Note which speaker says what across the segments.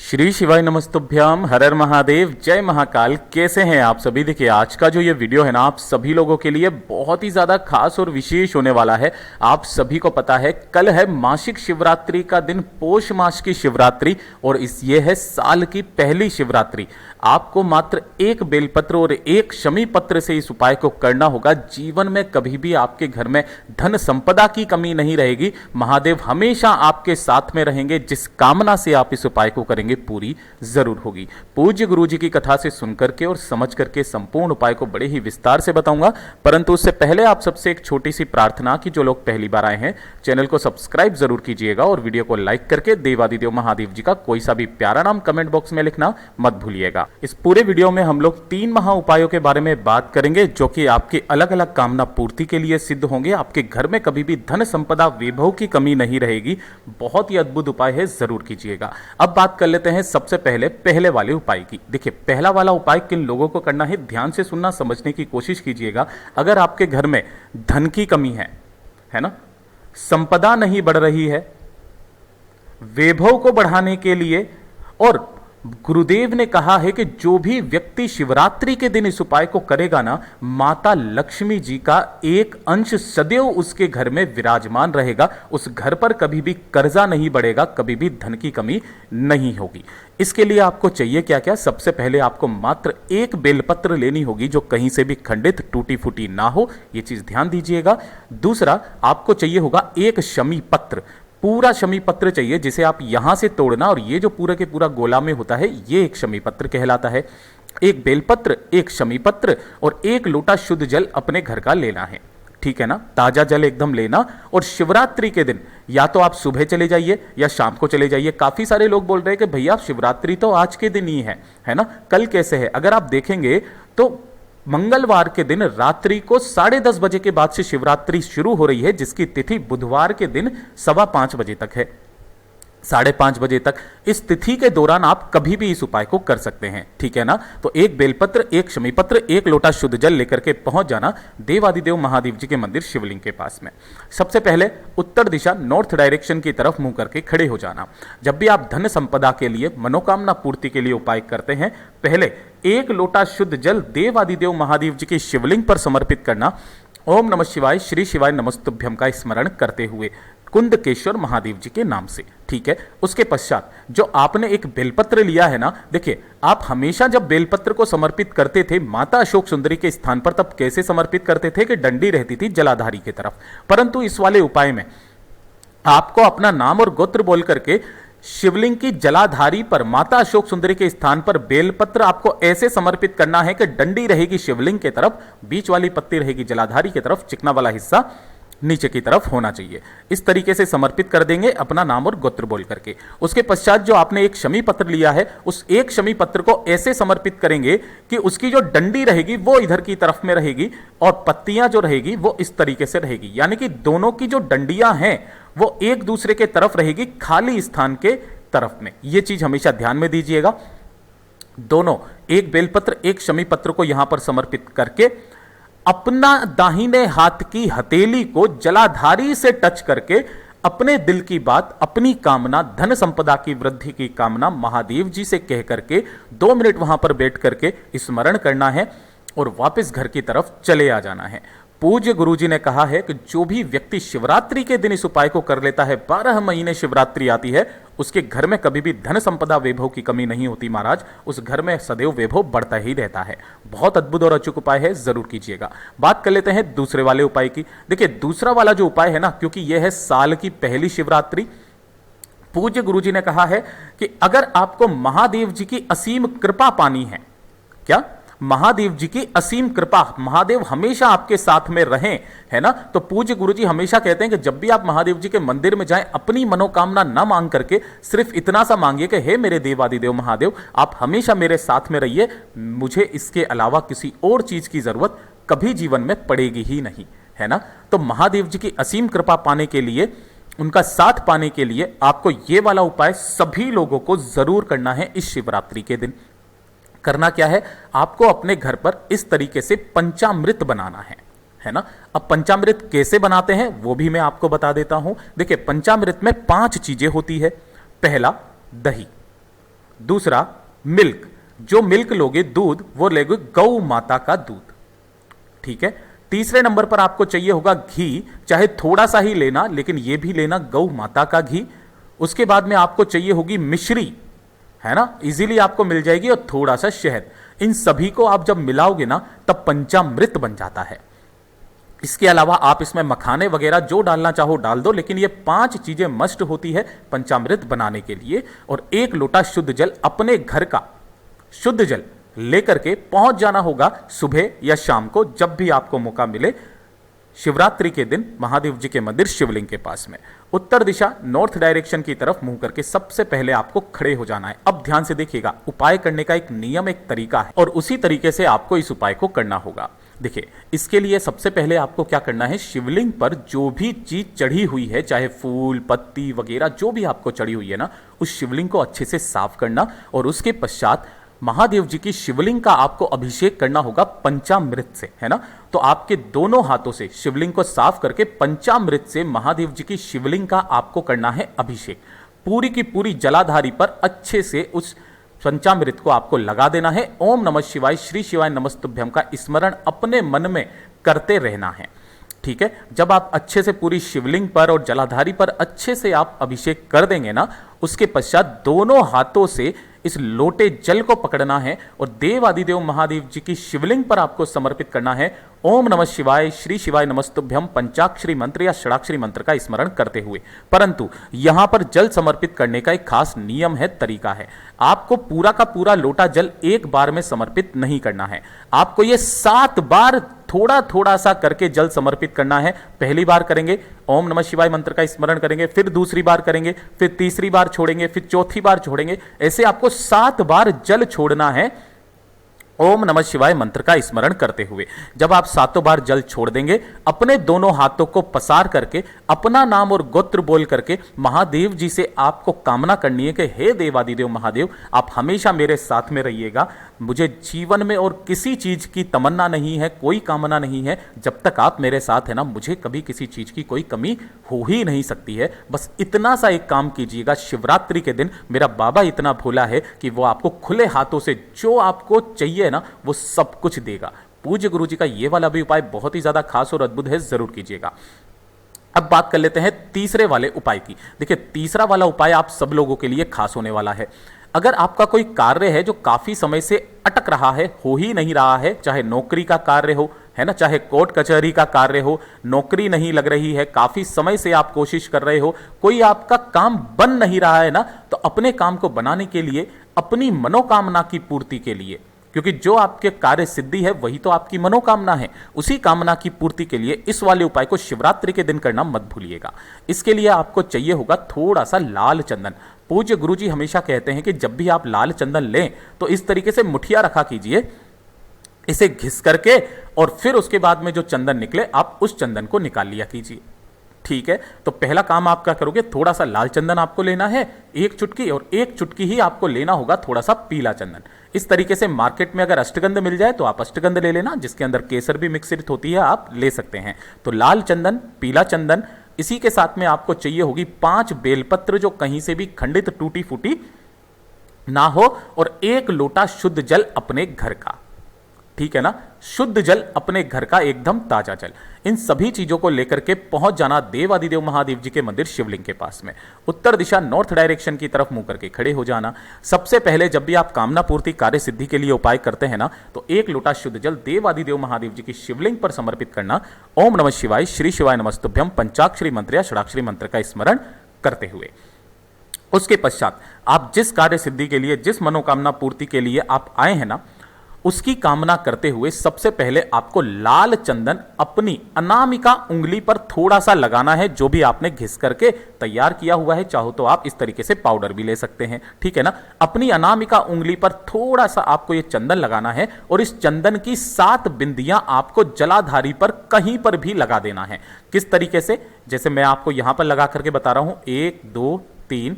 Speaker 1: श्री शिवाय नमस्तुभ्याम, हर हर महादेव, जय महाकाल। कैसे हैं आप सभी? देखिए, आज का जो ये वीडियो है ना, आप सभी लोगों के लिए बहुत ही ज़्यादा खास और विशेष होने वाला है। आप सभी को पता है कल है मासिक शिवरात्रि का दिन, पौष मास की शिवरात्रि, और ये है साल की पहली शिवरात्रि। आपको मात्र एक बेलपत्र और एक शमी पत्र से इस उपाय को करना होगा। जीवन में कभी भी आपके घर में धन संपदा की कमी नहीं रहेगी। महादेव हमेशा आपके साथ में रहेंगे। जिस कामना से आप इस उपाय को करेंगे पूरी जरूर होगी। पूज्य गुरु जी की कथा से सुनकर के और समझ करके संपूर्ण उपाय को बड़े ही विस्तार से बताऊंगा, परंतु उससे पहले आप सबसे एक छोटी सी प्रार्थना कि जो लोग पहली बार आए हैं चैनल को सब्सक्राइब जरूर कीजिएगा और वीडियो को लाइक करके देवादिदेव महादेव जी का कोई सा भी प्यारा नाम कमेंट बॉक्स में लिखना मत भूलिएगा। इस पूरे वीडियो में हम लोग 3 महा उपायों के बारे में बात करेंगे जो कि आपकी अलग अलग कामना पूर्ति के लिए सिद्ध होंगे। आपके घर में कभी भी धन संपदा वैभव की कमी नहीं रहेगी। बहुत ही अद्भुत उपाय है, जरूर कीजिएगा। अब बात कर लेते हैं सबसे पहले वाले उपाय की। देखिए, पहला वाला उपाय किन लोगों को करना है, ध्यान से सुनना, समझने की कोशिश कीजिएगा। अगर आपके घर में धन की कमी है ना, संपदा नहीं बढ़ रही है, वैभव को बढ़ाने के लिए, और गुरुदेव ने कहा है कि जो भी व्यक्ति शिवरात्रि के दिन इस उपाय को करेगा ना, माता लक्ष्मी जी का एक अंश सदैव उसके घर में विराजमान रहेगा। उस घर पर कभी भी कर्जा नहीं बढ़ेगा, कभी भी धन की कमी नहीं होगी। इसके लिए आपको चाहिए क्या क्या? सबसे पहले आपको मात्र एक बेलपत्र लेनी होगी जो कहीं से भी खंडित टूटी फूटी ना हो, यह चीज ध्यान दीजिएगा। दूसरा, आपको चाहिए होगा एक शमी पत्र, पूरा शमी पत्र चाहिए, जिसे आप यहां से तोड़ना, और ये जो पूरा के पूरा गोला में होता है ये एक शमी पत्र कहलाता है। एक बेलपत्र, एक शमी पत्र और एक लोटा शुद्ध जल अपने घर का लेना है, ठीक है ना? ताजा जल एकदम लेना। और शिवरात्रि के दिन या तो आप सुबह चले जाइए या शाम को चले जाइए। काफी सारे लोग बोल रहे हैं कि भैया शिवरात्रि तो आज के दिन ही है ना, कल कैसे है? अगर आप देखेंगे तो मंगलवार के दिन रात्रि को 10:30 बजे के बाद से शिवरात्रि शुरू हो रही है, जिसकी तिथि बुधवार के दिन 5:15 बजे तक है। 5:30 बजे तक इस तिथि के दौरान आप कभी भी इस उपाय को कर सकते हैं, ठीक है ना? तो एक बेलपत्र, एक शमी पत्र, एक लोटा शुद्ध जल लेकर के पहुंच जाना देवादिदेव महादेव जी के मंदिर शिवलिंग के पास में। सबसे पहले उत्तर दिशा, नॉर्थ डायरेक्शन की तरफ मुंह करके खड़े हो जाना। जब भी आप धन संपदा के लिए, मनोकामना पूर्ति के लिए उपाय करते हैं, पहले एक लोटा शुद्ध जल देवादिदेव महादेव जी के शिवलिंग पर समर्पित करना। ओम नमः शिवाय, श्री शिवाय नमस्तुभ्यम का स्मरण करते हुए कुंदकेश्वर महादेव जी के नाम से, ठीक है? उसके पश्चात जो आपने एक बेलपत्र लिया है ना, देखिए, आप हमेशा जब बेलपत्र को समर्पित करते थे माता अशोक सुंदरी के स्थान पर, तब कैसे समर्पित करते थे कि डंडी रहती थी जलाधारी की तरफ। परंतु इस वाले उपाय में आपको अपना नाम और गोत्र बोल करके शिवलिंग की जलाधारी पर, माता अशोक सुंदरी के स्थान पर बेलपत्र आपको ऐसे समर्पित करना है कि डंडी रहेगी शिवलिंग की तरफ, बीच वाली पत्ती रहेगी जलाधारी की तरफ, चिकना वाला हिस्सा नीचे की तरफ होना चाहिए। इस तरीके से समर्पित कर देंगे अपना नाम और गोत्र बोल करके। उसके पश्चात जो आपने एक शमी पत्र लिया है, उस एक शमी पत्र को ऐसे समर्पित करेंगे कि उसकी जो डंडी रहेगी वो इधर की तरफ में रहेगी और पत्तियां जो रहेगी वो इस तरीके से रहेगी, यानी कि दोनों की जो डंडियां हैं वो एक दूसरे के तरफ रहेगी, खाली स्थान के तरफ में। यह चीज हमेशा ध्यान में दीजिएगा। दोनों, एक बेलपत्र, एक शमी पत्र को यहां पर समर्पित करके अपना दाहिने हाथ की हथेली को जलाधारी से टच करके अपने दिल की बात, अपनी कामना, धन संपदा की वृद्धि की कामना महादेव जी से कह करके 2 मिनट वहां पर बैठ करके स्मरण करना है और वापस घर की तरफ चले आ जाना है। पूज्य गुरुजी ने कहा है कि जो भी व्यक्ति शिवरात्रि के दिन इस उपाय को कर लेता है, 12 महीने शिवरात्रि आती है, उसके घर में कभी भी धन संपदा वैभव की कमी नहीं होती महाराज। उस घर में सदैव वैभव बढ़ता ही रहता है। बहुत अद्भुत और अचूक उपाय है, जरूर कीजिएगा। बात कर लेते हैं दूसरे वाले उपाय की। देखिए, दूसरा वाला जो उपाय है ना, क्योंकि यह है साल की पहली शिवरात्रि, पूज्य गुरुजी ने कहा है कि अगर आपको महादेव जी की असीम कृपा पानी है, क्या? महादेव जी की असीम कृपा, महादेव हमेशा आपके साथ में रहें, है ना? तो पूज्य गुरुजी हमेशा कहते हैं कि जब भी आप महादेव जी के मंदिर में जाएं, अपनी मनोकामना न मांग करके सिर्फ इतना सा मांगिए कि हे मेरे देवादिदेव महादेव, आप हमेशा मेरे साथ में रहिए, मुझे इसके अलावा किसी और चीज की जरूरत कभी जीवन में पड़ेगी ही नहीं, है ना? तो महादेव जी की असीम कृपा पाने के लिए, उनका साथ पाने के लिए आपको ये वाला उपाय सभी लोगों को जरूर करना है। इस शिवरात्रि के दिन करना क्या है? आपको अपने घर पर इस तरीके से पंचामृत बनाना है ना? अब पंचामृत कैसे बनाते हैं वो भी मैं आपको बता देता हूं। देखिए, पंचामृत में 5 चीजें होती है। पहला, दही, दूसरा मिल्क, जो मिल्क लोगे दूध वो लोगे गौ माता का दूध, ठीक है। तीसरे नंबर पर आपको चाहिए होगा घी, चाहे थोड़ा सा ही लेना लेकिन ये भी लेना गौ माता का घी। उसके बाद में आपको चाहिए होगी मिश्री, है ना, इजीली आपको मिल जाएगी, और थोड़ा सा शहद। इन सभी को आप जब मिलाओगे ना तब पंचामृत बन जाता है। इसके अलावा आप इसमें मखाने वगैरह जो डालना चाहो डाल दो, लेकिन ये 5 चीजें मस्ट होती है पंचामृत बनाने के लिए। और 1 लोटा शुद्ध जल, अपने घर का शुद्ध जल लेकर के पहुंच जाना होगा सुबह या शाम को, जब भी आपको मौका मिले। शिवरात्रि के दिन महादेव जी के मंदिर शिवलिंग के पास में उत्तर दिशा नॉर्थ डायरेक्शन की तरफ मुंह करके सबसे पहले आपको खड़े हो जाना है। अब ध्यान से देखिएगा, उपाय करने का एक नियम, एक तरीका है, और उसी तरीके से आपको इस उपाय को करना होगा। देखिए, इसके लिए सबसे पहले आपको क्या करना है, शिवलिंग पर जो भी चीज चढ़ी हुई है, चाहे फूल पत्ती वगैरह जो भी आपको चढ़ी हुई है ना, उस शिवलिंग को अच्छे से साफ करना, और उसके पश्चात महादेव जी की शिवलिंग का आपको अभिषेक करना होगा पंचामृत से, है ना। तो आपके दोनों हाथों से शिवलिंग को साफ करके पंचामृत से महादेव जी की शिवलिंग का आपको करना है अभिषेक। पूरी की पूरी जलाधारी पर अच्छे से उस पंचामृत को आपको लगा देना है। ओम नमः शिवाय, श्री शिवाय नमस्तुभ्यम का स्मरण अपने मन में करते रहना है, ठीक है। जब आप अच्छे से पूरी शिवलिंग पर और जलाधारी पर अच्छे से आप अभिषेक कर देंगे ना, उसके पश्चात दोनों हाथों से इस लोटे जल को पकड़ना है और देव आदिदेव महादेव जी की शिवलिंग पर आपको समर्पित करना है। ओम नमः शिवाय, श्री शिवाय नमस्तुभ्यम पंचाक्षरी मंत्र या षडाक्षरी मंत्र का स्मरण करते हुए। परंतु यहां पर जल समर्पित करने का एक खास नियम है, तरीका है। आपको पूरा का पूरा लोटा जल एक बार में समर्पित नहीं करना है, आपको ये 7 बार थोड़ा थोड़ा सा करके जल समर्पित करना है। पहली बार करेंगे ओम नमः शिवाय मंत्र का स्मरण करेंगे, फिर दूसरी बार करेंगे, फिर तीसरी बार छोड़ेंगे, फिर चौथी बार छोड़ेंगे, ऐसे आपको 7 बार जल छोड़ना है ओम नमः शिवाय मंत्र का स्मरण करते हुए। जब आप 7 बार जल छोड़ देंगे, अपने दोनों हाथों को पसार करके अपना नाम और गोत्र बोल करके महादेव जी से आपको कामना करनी है कि हे देवादिदेव महादेव, आप हमेशा मेरे साथ में रहिएगा। मुझे जीवन में और किसी चीज की तमन्ना नहीं है, कोई कामना नहीं है, जब तक आप मेरे साथ है ना, मुझे कभी किसी चीज की कोई कमी हो ही नहीं सकती है। बस इतना सा एक काम कीजिएगा, शिवरात्रि के दिन मेरा बाबा इतना भोला है कि वो आपको खुले हाथों से जो आपको चाहिए ना वो सब कुछ देगा। पूज्य गुरु जी का ये वाला भी उपाय बहुत ही ज्यादा खास और अद्भुत है, जरूर कीजिएगा। अब बात कर लेते हैं तीसरे वाले उपाय की। देखिए, तीसरा वाला उपाय आप सब लोगों के लिए खास होने वाला है। अगर आपका कोई कार्य है जो काफी समय से अटक रहा है, हो ही नहीं रहा है, चाहे नौकरी का कार्य हो, है ना, चाहे कोर्ट कचहरी का कार्य हो, नौकरी नहीं लग रही है, काफी समय से आप कोशिश कर रहे हो, कोई आपका काम बन नहीं रहा है ना, तो अपने काम को बनाने के लिए, अपनी मनोकामना की पूर्ति के लिए, क्योंकि जो आपके कार्य सिद्धि है वही तो आपकी मनोकामना है, उसी कामना की पूर्ति के लिए इस वाले उपाय को शिवरात्रि के दिन करना मत भूलिएगा। इसके लिए आपको चाहिए होगा थोड़ा सा लाल चंदन। पूज्य गुरुजी हमेशा कहते हैं कि जब भी आप लाल चंदन लें तो इस तरीके से मुठिया रखा कीजिए, इसे घिस करके, और फिर उसके बाद में जो चंदन निकले आप उस चंदन को निकाल लिया कीजिए, ठीक है। तो पहला काम आप क्या करोगे, थोड़ा सा लाल चंदन आपको लेना है 1 चुटकी, और 1 चुटकी ही आपको लेना होगा थोड़ा सा पीला चंदन। इस तरीके से मार्केट में अगर अष्टगंध मिल जाए तो आप अष्टगंध ले लेना, जिसके अंदर केसर भी मिश्रित होती है, आप ले सकते हैं। तो लाल चंदन, पीला चंदन, इसी के साथ में आपको चाहिए होगी 5 बेलपत्र जो कहीं से भी खंडित टूटी फूटी ना हो, और 1 लोटा शुद्ध जल अपने घर का, ठीक है ना, शुद्ध जल अपने घर का, एकदम ताजा जल। इन सभी चीजों को लेकर के पहुंच जाना देवादिदेव महादेव जी के मंदिर शिवलिंग के पास में। उत्तर दिशा नॉर्थ डायरेक्शन की तरफ मुंह करके खड़े हो जाना। सबसे पहले जब भी आप कामना पूर्ति कार्य सिद्धि के लिए उपाय करते हैं ना, तो 1 लोटा शुद्ध जल देवादिदेव महादेव जी की शिवलिंग पर समर्पित करना। ओम नमः शिवाय, श्री शिवाय नमस्तुभ्यम पंचाक्षरी मंत्र या षडाक्षरी मंत्र का स्मरण करते हुए। उसके पश्चात आप जिस कार्य सिद्धि के लिए, जिस मनोकामना पूर्ति के लिए आप आए हैं ना, उसकी कामना करते हुए सबसे पहले आपको लाल चंदन अपनी अनामिका उंगली पर थोड़ा सा लगाना है, जो भी आपने घिस करके तैयार किया हुआ है। चाहो तो आप इस तरीके से पाउडर भी ले सकते हैं, ठीक है ना। अपनी अनामिका उंगली पर थोड़ा सा आपको ये चंदन लगाना है, और इस चंदन की 7 बिंदियां आपको जलाधारी पर कहीं पर भी लगा देना है। किस तरीके से, जैसे मैं आपको यहां पर लगा करके बता रहा हूं, 1 2 3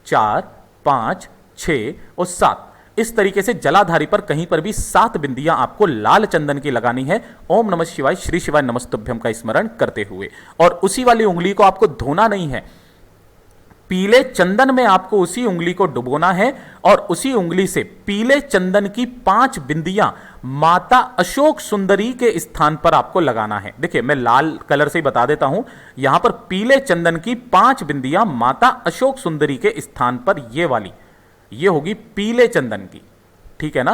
Speaker 1: 4 5 6 और 7, इस तरीके से जलाधारी पर कहीं पर भी 7 बिंदियां आपको लाल चंदन की लगानी है। ओम नमः शिवाय, श्री शिवाय नमस्तुभ्यम का स्मरण करते हुए। और उसी वाली उंगली को आपको धोना नहीं है, पीले चंदन में आपको उसी उंगली को डुबोना है और उसी उंगली से पीले चंदन की 5 बिंदियां माता अशोक सुंदरी के स्थान पर आपको लगाना है। देखिए मैं लाल कलर से ही बता देता हूं, यहां पर पीले चंदन की 5 बिंदियां माता अशोक सुंदरी के स्थान पर, ये वाली ये होगी पीले चंदन की, ठीक है ना।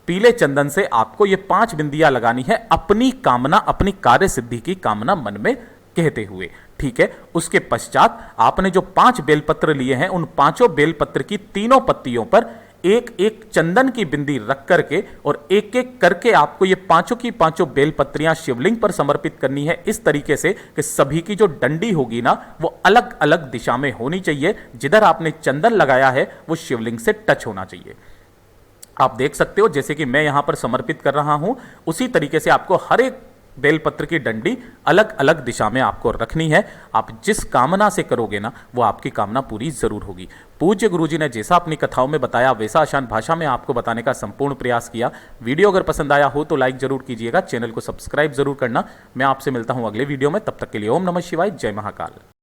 Speaker 1: पीले चंदन से आपको ये 5 बिंदियां लगानी है, अपनी कामना, अपनी कार्य सिद्धि की कामना मन में कहते हुए, ठीक है। उसके पश्चात आपने जो 5 बेलपत्र लिए हैं, उन 5 बेलपत्र की तीनों पत्तियों पर एक एक चंदन की बिंदी रख करके और एक एक करके आपको ये 5 की 5 बेलपत्रियां शिवलिंग पर समर्पित करनी है, इस तरीके से कि सभी की जो डंडी होगी ना वो अलग अलग दिशा में होनी चाहिए। जिधर आपने चंदन लगाया है वो शिवलिंग से टच होना चाहिए। आप देख सकते हो जैसे कि मैं यहां पर समर्पित कर रहा हूं, उसी तरीके से आपको हर एक बेलपत्र की डंडी अलग अलग दिशा में आपको रखनी है। आप जिस कामना से करोगे ना वो आपकी कामना पूरी जरूर होगी। पूज्य गुरुजी ने जैसा अपनी कथाओं में बताया वैसा आसान भाषा में आपको बताने का संपूर्ण प्रयास किया। वीडियो अगर पसंद आया हो तो लाइक जरूर कीजिएगा, चैनल को सब्सक्राइब जरूर करना। मैं आपसे मिलता हूं अगले वीडियो में, तब तक के लिए ओम नमः शिवाय, जय महाकाल।